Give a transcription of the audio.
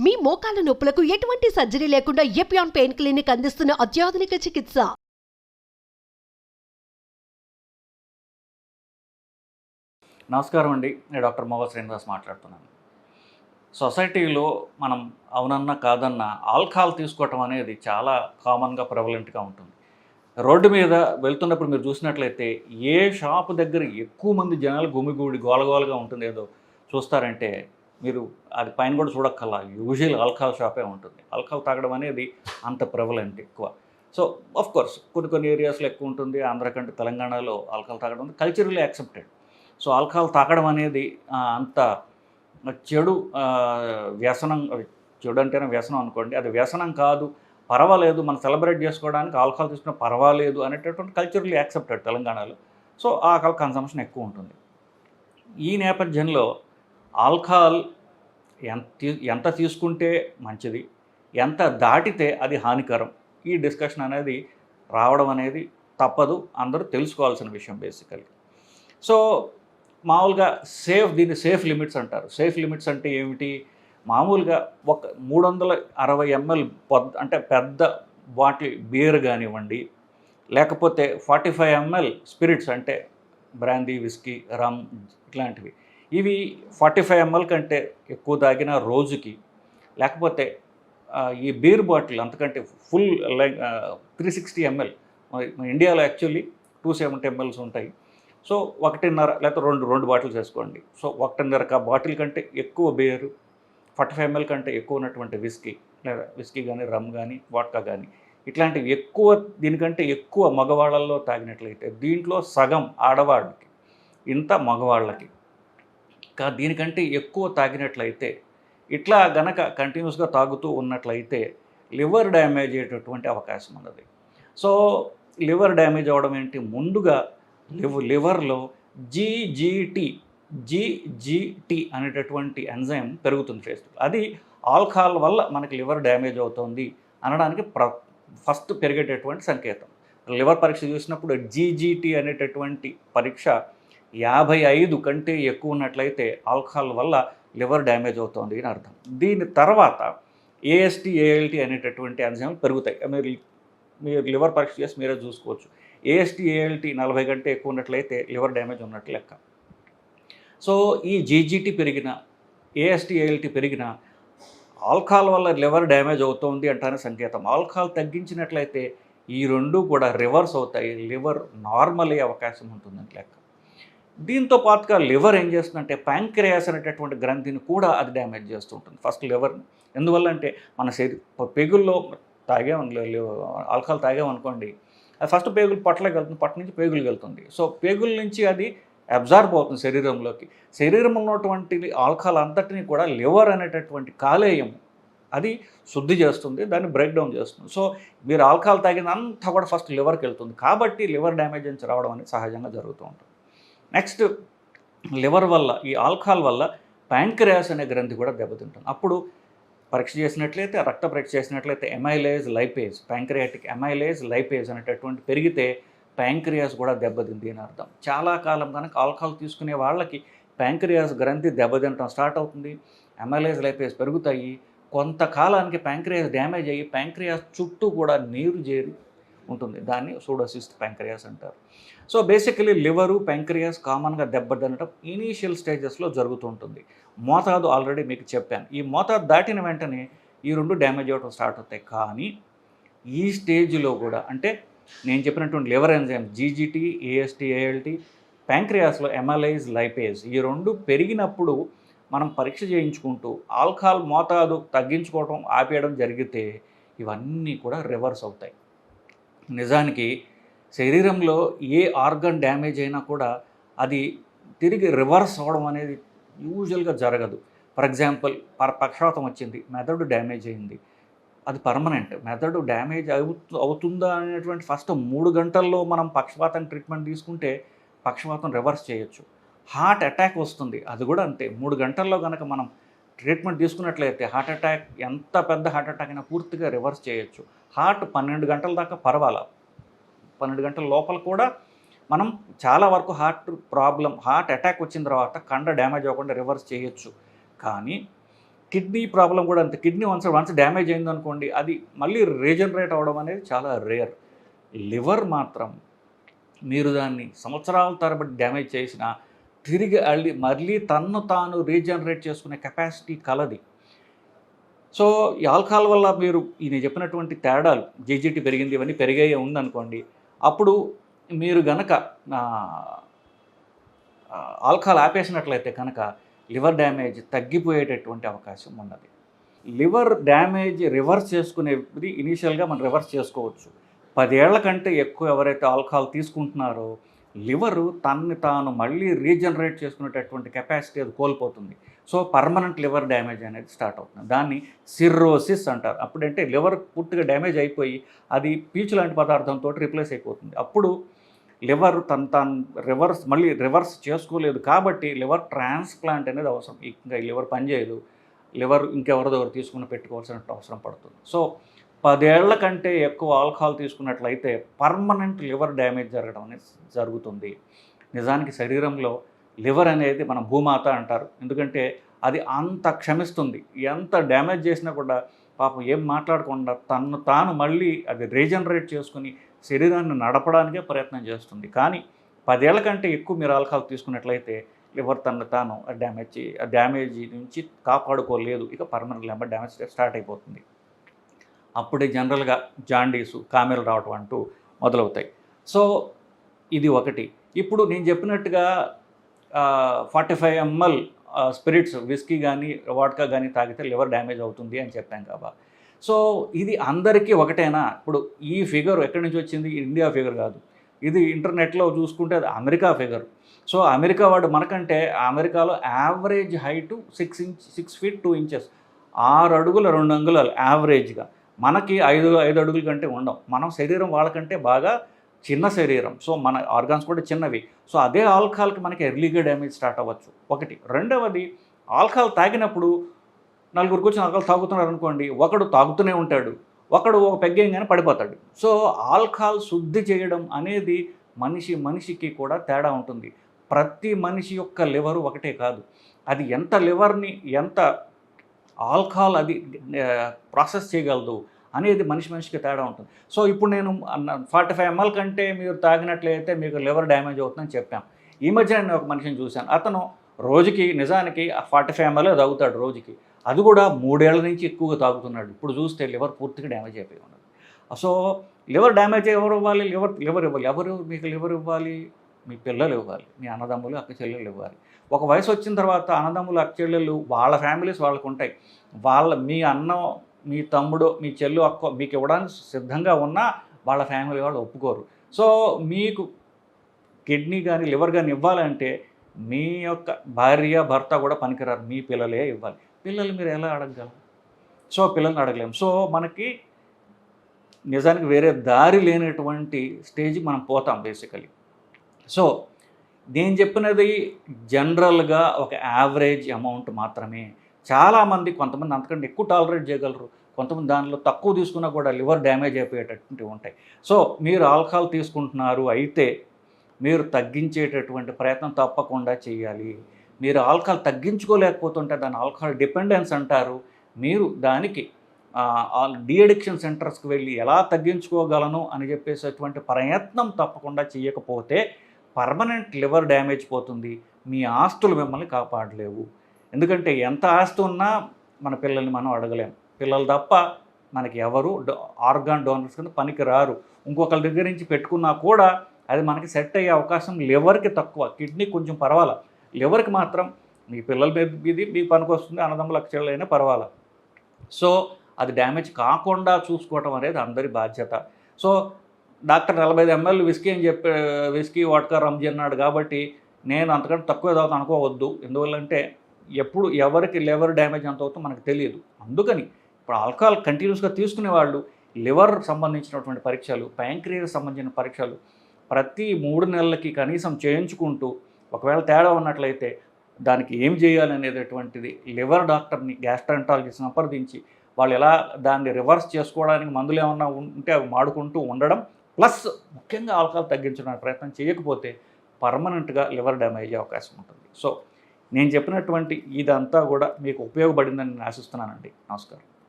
మీ మోకాల నొప్పులకు ఎటువంటి సర్జరీ లేకుండా ఎపియాన్ పెయిన్ క్లినిక్ అందిస్తున్న అత్యాధునిక చికిత్స. నమస్కారం అండి, నేను డాక్టర్ మోవ శ్రీనివాస్ మాట్లాడుతున్నాను. సొసైటీలో మనం అవునన్నా కాదన్నా ఆల్కహాల్ తీసుకోవటం అనేది చాలా కామన్గా ప్రెవలెంట్గా ఉంటుంది. రోడ్డు మీద వెళ్తున్నప్పుడు మీరు చూసినట్లయితే ఏ షాపు దగ్గర ఎక్కువ మంది జనాలు గుమిగూడి గోలగోలగా ఉంటుంది ఏదో చూస్తారంటే మీరు అది పైన కూడా చూడక్కల్లా యూజువల్ ఆల్కహాల్ షాపే ఉంటుంది. ఆల్కహాల్ తాగడం అనేది అంత ప్రెవలెంట్ ఎక్కువ. సో కోర్స్ కొన్ని ఏరియాస్లో ఎక్కువ ఉంటుంది. ఆంధ్ర కంటే తెలంగాణలో ఆల్కహాల్ తాగడం కల్చరల్లీ యాక్సెప్టెడ్. సో ఆల్కహాల్ తాగడం అనేది అంత చెడు వ్యసనం. చెడు అంటేనే వ్యసనం అనుకోండి, అది వ్యసనం కాదు, పర్వాలేదు, మనం సెలబ్రేట్ చేసుకోవడానికి ఆల్కహాల్ తీసుకున్న పర్వాలేదు అనేటటువంటి కల్చరల్లీ యాక్సెప్టెడ్ తెలంగాణలో. సో ఆల్కహాల్ కన్సంప్షన్ ఎక్కువ ఉంటుంది. ఈ నేపథ్యంలో ఆల్కహాల్ ఎంత తీసుకుంటే మంచిది, ఎంత దాటితే అది హానికరం, ఈ డిస్కషన్ అనేది రావడం అనేది తప్పదు, అందరూ తెలుసుకోవాల్సిన విషయం బేసికలీ. సో మామూలుగా దీన్ని సేఫ్ లిమిట్స్ అంటారు. సేఫ్ లిమిట్స్ అంటే ఏమిటి? మామూలుగా ఒక 360 ml అంటే పెద్ద బాటిల్ బీర్ కానివ్వండి, లేకపోతే 45 ml స్పిరిట్స్ అంటే బ్రాందీ, విస్కీ, రమ్ ఇట్లాంటివి, ఇవి 45 ml కంటే ఎక్కువ తాగిన రోజుకి, లేకపోతే ఈ బీర్ బాటిల్ అంతకంటే ఫుల్ 360 ml, ఇండియాలో యాక్చువల్లీ 270 ml ఉంటాయి. సో 1.5 లేకపోతే రెండు బాటిల్స్ వేసుకోండి. సో 1.5 బాటిల్ కంటే ఎక్కువ బీరు, 45 ml కంటే ఎక్కువ ఉన్నటువంటి విస్కీ కానీ, రమ్ కానీ, వాడ్కా కానీ, ఇట్లాంటివి ఎక్కువ, దీనికంటే ఎక్కువ మగవాళ్ళల్లో తాగినట్లయితే దీంట్లో సగం ఆడవాళ్ళకి, ఇంత మగవాళ్ళకి. దీనికంటే ఎక్కువ తాగినట్లయితే, ఇట్లా గనక కంటిన్యూస్గా తాగుతూ ఉన్నట్లయితే లివర్ డ్యామేజ్ అయ్యేటటువంటి అవకాశం ఉన్నది. సో లివర్ డ్యామేజ్ అవ్వడం ఏంటి? ముందుగా లివర్లో జీజీటీ అనేటటువంటి ఎంజైమ్ పెరుగుతుంది ఫేస్లో. అది ఆల్కహాల్ వల్ల మనకి లివర్ డ్యామేజ్ అవుతుంది అనడానికి ఫస్ట్ పెరిగేటటువంటి సంకేతం. లివర్ పరీక్ష చూసినప్పుడు జీజీటీ అనేటటువంటి పరీక్ష 55 కంటే ఎక్కువ ఉన్నట్లయితే ఆల్కహాల్ వల్ల లివర్ డ్యామేజ్ అవుతుంది అని అర్థం. దీని తర్వాత ఏఎస్టీ, ఏఎల్టీ అనేటటువంటి ఎంజైమ్ పెరుగుతాయి. మీరు లివర్ పరీక్ష చేసి మీరే చూసుకోవచ్చు. ఏఎస్టీ, ఏఎల్టీ 40 కంటే ఎక్కువ ఉన్నట్లయితే లివర్ డ్యామేజ్ ఉన్నట్లు లెక్క. సో ఈ జీజీటీ పెరిగిన, ఏఎస్టీ, ఏఎల్టీ పెరిగిన ఆల్కహాల్ వల్ల లివర్ డ్యామేజ్ అవుతుంది అంటానే సంకేతం. ఆల్కహాల్ తగ్గించినట్లయితే ఈ రెండు కూడా రివర్స్ అవుతాయి, లివర్ నార్మల్ అయ్యే అవకాశం ఉంటుందని లెక్క. దీంతో పాటుగా లివర్ ఏం చేస్తుందంటే ప్యాంక్రియాస్ అనేటటువంటి గ్రంథిని కూడా అది డ్యామేజ్ చేస్తూ ఉంటుంది. ఫస్ట్ లివర్ని ఎందువల్ల అంటే మన పేగుల్లో ఆల్కహాల్ తాగామనుకోండి, అది ఫస్ట్ పేగులు పొట్టలోకి వెళ్తుంది, పొట్ట నుంచి పేగులు వెళ్తుంది. సో పేగుల నుంచి అది అబ్జార్బ్ అవుతుంది శరీరంలోకి. శరీరంలో ఉన్నటువంటి ఆల్కహాల్ అంతటిని కూడా లివర్ అనేటటువంటి కాలేయం అది శుద్ధి చేస్తుంది, దాన్ని బ్రేక్ డౌన్ చేస్తుంది. సో మీరు ఆల్కహాల్ తాగినంతా కూడా ఫస్ట్ లివర్కి వెళ్తుంది. కాబట్టి లివర్ డ్యామేజ్ నుంచి రావడం అనేది సహజంగా జరుగుతూ ఉంటుంది. నెక్స్ట్, లివర్ వల్ల, ఈ ఆల్కహాల్ వల్ల ప్యాంక్రియాస్ అనే గ్రంథి కూడా దెబ్బతింటుంది. అప్పుడు పరీక్ష చేసినట్లయితే, రక్త పరీక్ష చేసినట్లయితే amylase lipase, pancreatic amylase lipase అనేటటువంటి పెరిగితే ప్యాంక్రియాస్ కూడా దెబ్బతింది అని అర్థం. చాలా కాలం కనుక ఆల్కహాల్ తీసుకునే వాళ్ళకి ప్యాంక్రియాస్ గ్రంథి దెబ్బతింటం స్టార్ట్ అవుతుంది, ఎమైలేజ్ లైపేజ్ పెరుగుతాయి. కొంతకాలానికి ప్యాంక్రియాస్ డ్యామేజ్ అయ్యి ప్యాంక్రియాస్ చుట్టూ కూడా నీరు చేరి ఉంటుంది. దాన్ని సూడోసిస్ట్ ప్యాంక్రియాస్ అంటారు. సో బేసికలీ లివరు, ప్యాంక్రియాస్ కామన్గా దెబ్బతినటం ఇనీషియల్ స్టేజెస్లో జరుగుతూ ఉంటుంది. మోతాదు ఆల్రెడీ మీకు చెప్పాను. ఈ మోతాదు దాటిన వెంటనే ఈ రెండు డ్యామేజ్ అవ్వడం స్టార్ట్ అవుతాయి. కానీ ఈ స్టేజ్లో కూడా, అంటే నేను చెప్పినటువంటి liver enzyme GGT, AST, ALT, ప్యాంక్రియాస్లో ఎమైలేజ్ లైపేజ్, ఈ రెండు పెరిగినప్పుడు మనం పరీక్ష చేయించుకుంటూ ఆల్కహాల్ మోతాదు తగ్గించుకోవడం ఆపేయడం జరిగితే ఇవన్నీ కూడా రివర్స్ అవుతాయి. నిజానికి శరీరంలో ఏ ఆర్గన్ డ్యామేజ్ అయినా కూడా అది తిరిగి రివర్స్ అవ్వడం అనేది యూజువల్గా జరగదు. ఫర్ ఎగ్జాంపుల్, పక్షవాతం వచ్చింది, మెదడు డ్యామేజ్ అయింది, అది పర్మనెంట్. మెదడు డ్యామేజ్ అవుతుందా అనేటువంటి ఫస్ట్ 3 గంటల్లో మనం పక్షవాతం ట్రీట్మెంట్ తీసుకుంటే పక్షవాతం రివర్స్ చేయొచ్చు. హార్ట్ అటాక్ వస్తుంది, అది కూడా అంతే. 3 గంటల్లో కనుక మనం ట్రీట్మెంట్ తీసుకున్నట్లయితే హార్ట్ అటాక్, ఎంత పెద్ద హార్ట్ అటాక్ అయినా పూర్తిగా రివర్స్ చేయొచ్చు. హార్ట్ 12 గంటల దాకా పర్వాలా, 12 గంటల లోపల కూడా మనం చాలా వరకు హార్ట్ అటాక్ వచ్చిన తర్వాత కండ డ్యామేజ్ అవ్వకుండా రివర్స్ చేయొచ్చు. కానీ కిడ్నీ ప్రాబ్లం కూడా అంతే. కిడ్నీ వన్స్ డ్యామేజ్ అయిందనుకోండి, అది మళ్ళీ రీజనరేట్ అవ్వడం అనేది చాలా రేర్. లివర్ మాత్రం మీరు దాన్ని సంవత్సరాల తరబడి డ్యామేజ్ చేసినా తిరిగి మళ్ళీ తన్ను తాను రీజనరేట్ చేసుకునే కెపాసిటీ కలది. సో ఈ ఆల్కహాల్ వల్ల మీరు నేను చెప్పినటువంటి తేడాలు, జీజీటీ పెరిగింది, ఇవన్నీ పెరిగాయి ఉందనుకోండి, అప్పుడు మీరు గనక ఆల్కహాల్ ఆపేసినట్లయితే కనుక లివర్ డ్యామేజ్ తగ్గిపోయేటటువంటి అవకాశం ఉన్నది. లివర్ డ్యామేజ్ రివర్స్ చేసుకునేది ఇనీషియల్గా మనం రివర్స్ చేసుకోవచ్చు. 10 ఏళ్ల కంటే ఎక్కువ ఎవరైతే ఆల్కహాల్ తీసుకుంటున్నారో లివరు తన్ని తాను మళ్ళీ రీజనరేట్ చేసుకునేటటువంటి కెపాసిటీ అది కోల్పోతుంది. సో పర్మనెంట్ లివర్ డ్యామేజ్ అనేది స్టార్ట్ అవుతుంది. దాన్ని సిర్రోసిస్ అంటారు. అప్పుడంటే లివర్ పూర్తిగా డ్యామేజ్ అయిపోయి అది పీచు లాంటి పదార్థంతో రిప్లేస్ అయిపోతుంది. అప్పుడు లివర్ తాను మళ్ళీ రివర్స్ చేసుకోలేదు కాబట్టి లివర్ ట్రాన్స్ప్లాంట్ అనేది అవసరం. ఇంకా ఈ లివర్ పనిచేయదు, లివర్ ఇంకెవరి దగ్గర తీసుకుని పెట్టుకోవాల్సిన అవసరం పడుతుంది. సో 10 ఏళ్ల కంటే ఎక్కువ ఆల్కహాల్ తీసుకున్నట్లయితే పర్మనెంట్ లివర్ డ్యామేజ్ జరగడం అనేది జరుగుతుంది. నిజానికి శరీరంలో లివర్ అనేది మన భూమాత అంటారు. ఎందుకంటే అది అంత క్షమిస్తుంది. ఎంత డ్యామేజ్ చేసినా కూడా పాపం ఏం మాట్లాడకుండా తను తాను మళ్ళీ అది రీజనరేట్ చేసుకుని శరీరాన్ని నడపడానికే ప్రయత్నం చేస్తుంది. కానీ 10 ఏళ్ల కంటే ఎక్కువ మీరు ఆల్కహాల్ తీసుకున్నట్లయితే లివర్ తను తాను డ్యామేజ్ నుంచి కాపాడుకోలేదు. ఇక పర్మనెంట్ లివర్ డ్యామేజ్ స్టార్ట్ అయిపోతుంది. అప్పుడే జనరల్గా జాండీసు, కామెలు రావటం అంటూ మొదలవుతాయి. సో ఇది ఒకటి. ఇప్పుడు నేను చెప్పినట్టుగా 45 ml స్పిరిట్స్, విస్కీ కానీ వాడ్కా కానీ తాగితే లివర్ డ్యామేజ్ అవుతుంది అని చెప్పాం కదా. సో ఇది అందరికీ ఒకటేనా? ఇప్పుడు ఈ ఫిగర్ ఎక్కడి నుంచి వచ్చింది? ఇండియా ఫిగర్ కాదు, ఇది ఇంటర్నెట్లో చూసుకుంటే అది అమెరికా ఫిగర్. సో అమెరికా వాడు మనకంటే అమెరికాలో యావరేజ్ హైటు 6 feet 2 inches, 6 అడుగుల 2 అంగుళాలు యావరేజ్గా. మనకి 5 అడుగుల కంటే ఉండవు. మనం శరీరం వాళ్ళకంటే బాగా చిన్న శరీరం. సో మన ఆర్గాన్స్ కూడా చిన్నవి. సో అదే ఆల్కహాల్కి మనకి ఎర్లీగా డ్యామేజ్ స్టార్ట్ అవ్వచ్చు. ఒకటి. రెండవది, ఆల్కహాల్ తాగినప్పుడు నలుగురికి వచ్చిన ఆల్కహాల్ తాగుతున్నారు అనుకోండి, ఒకడు తాగుతూనే ఉంటాడు, ఒకడు ఒక పెగ్గేయంగానే పడిపోతాడు. సో ఆల్కహాల్ శుద్ధి చేయడం అనేది మనిషికి కూడా తేడా ఉంటుంది. ప్రతి మనిషి యొక్క లివరు ఒకటే కాదు. అది ఎంత లివర్ని ఎంత ఆల్కహాల్ అది ప్రాసెస్ చేయగలదు అనేది మనిషికి తేడా ఉంటుంది. సో ఇప్పుడు నేను 45 ml కంటే మీరు తాగినట్లయితే మీకు లివర్ డ్యామేజ్ అవుతుందని చెప్పాం. ఈ మధ్య నేను ఒక మనిషిని చూశాను. అతను రోజుకి నిజానికి 45 ml తాగుతాడు రోజుకి. అది కూడా 3 ఏళ్ల నుంచి ఎక్కువగా తాగుతున్నాడు. ఇప్పుడు చూస్తే లివర్ పూర్తిగా డ్యామేజ్ అయిపోయి ఉన్నది. సో లివర్ డ్యామేజ్ ఎవరు ఇవ్వాలి? లివర్ ఇవ్వాలి. ఎవరు మీకు లివర్ ఇవ్వాలి? మీ పిల్లలు ఇవ్వాలి, మీ అన్నదమ్ములు అక్క చెల్లెలు ఇవ్వాలి. ఒక వయసు వచ్చిన తర్వాత అన్నదమ్ములు అక్క చెల్లెలు వాళ్ళ ఫ్యామిలీస్ వాళ్ళకు ఉంటాయి. మీ అన్న, మీ తమ్ముడు, మీ చెల్లు, అక్క మీకు ఇవ్వడానికి సిద్ధంగా ఉన్నా వాళ్ళ ఫ్యామిలీ వాళ్ళు ఒప్పుకోరు. సో మీకు కిడ్నీ కానీ లివర్ కానీ ఇవ్వాలంటే మీ యొక్క భార్య భర్త కూడా పనికిరారు, మీ పిల్లలే ఇవ్వాలి. పిల్లలు మీరు ఎలా అడగగలరు? సో పిల్లల్ని అడగలేము. సో మనకి నిజానికి వేరే దారి లేనటువంటి స్టేజ్కి మనం పోతాం బేసికలీ. సో నేను చెప్పినది జనరల్గా ఒక యావరేజ్ అమౌంట్ మాత్రమే. చాలామంది, కొంతమంది అంతకంటే ఎక్కువ టాలరేట్ చేయగలరు, కొంతమంది దానిలో తక్కువ తీసుకున్నా కూడా లివర్ డ్యామేజ్ అయిపోయేటటువంటివి ఉంటాయి. సో మీరు ఆల్కహాల్ తీసుకుంటున్నారు అయితే మీరు తగ్గించేటటువంటి ప్రయత్నం తప్పకుండా చేయాలి. మీరు ఆల్కహాల్ తగ్గించుకోలేకపోతుంటే దాన్ని ఆల్కహాల్ డిపెండెన్స్ అంటారు. మీరు దానికి డీఅడిక్షన్ సెంటర్స్కి వెళ్ళి ఎలా తగ్గించుకోగలను అని చెప్పేసేటువంటి ప్రయత్నం తప్పకుండా చేయకపోతే పర్మనెంట్ లివర్ డ్యామేజ్ పోతుంది. మీ ఆస్తులు మిమ్మల్ని కాపాడలేవు. ఎందుకంటే ఎంత ఆస్తి ఉన్నా మన పిల్లల్ని మనం అడగలేం. పిల్లలు తప్ప మనకి ఎవరు ఆర్గాన్ డోనర్స్ కింద పనికి రారు. ఇంకొకరి దగ్గర నుంచి పెట్టుకున్నా కూడా అది మనకి సెట్ అయ్యే అవకాశం లివర్కి తక్కువ. కిడ్నీ కొంచెం పర్వాలా, లివర్కి మాత్రం మీ పిల్లల మీద మీకు పనికి వస్తుంది, అన్నదమ్ముల అక్షరాలైనా పర్వాలా. సో అది డ్యామేజ్ కాకుండా చూసుకోవటం అనేది అందరి బాధ్యత. సో డాక్టర్ 45 ml విస్కీ అని చెప్పి విస్కీ వాడ్కా రంజీ అన్నాడు కాబట్టి నేను అంతకంటే తక్కువ తాగుతాను అనుకోవద్దు. ఎందువల్లంటే ఎప్పుడు ఎవరికి లివర్ డ్యామేజ్ ఎంత అవుతుందో మనకు తెలియదు. అందుకని ఇప్పుడు ఆల్కహాల్ కంటిన్యూస్గా తీసుకునే వాళ్ళు లివర్ సంబంధించినటువంటి పరీక్షలు, ప్యాంక్రియాస్ సంబంధించిన పరీక్షలు ప్రతి 3 నెలలకి కనీసం చేయించుకుంటూ ఒకవేళ తేడా ఉన్నట్లయితే దానికి ఏం చేయాలనేటటువంటిది లివర్ డాక్టర్ని, గ్యాస్ట్రాంటాలజిస్ట్ని సంప్రదించి వాళ్ళు ఎలా దాన్ని రివర్స్ చేసుకోవడానికి మందులు ఏమన్నా ఉంటే అవి మాడుకుంటూ ఉండడం, ప్లస్ ముఖ్యంగా ఆల్కహాల్ తగ్గించడానికి ప్రయత్నం చేయకపోతే పర్మనెంట్గా లివర్ డ్యామేజ్ అయ్యే అవకాశం ఉంటుంది. సో నేను చెప్పినటువంటి ఇదంతా కూడా మీకు ఉపయోగపడిందని నేను ఆశిస్తున్నానండి. నమస్కారం.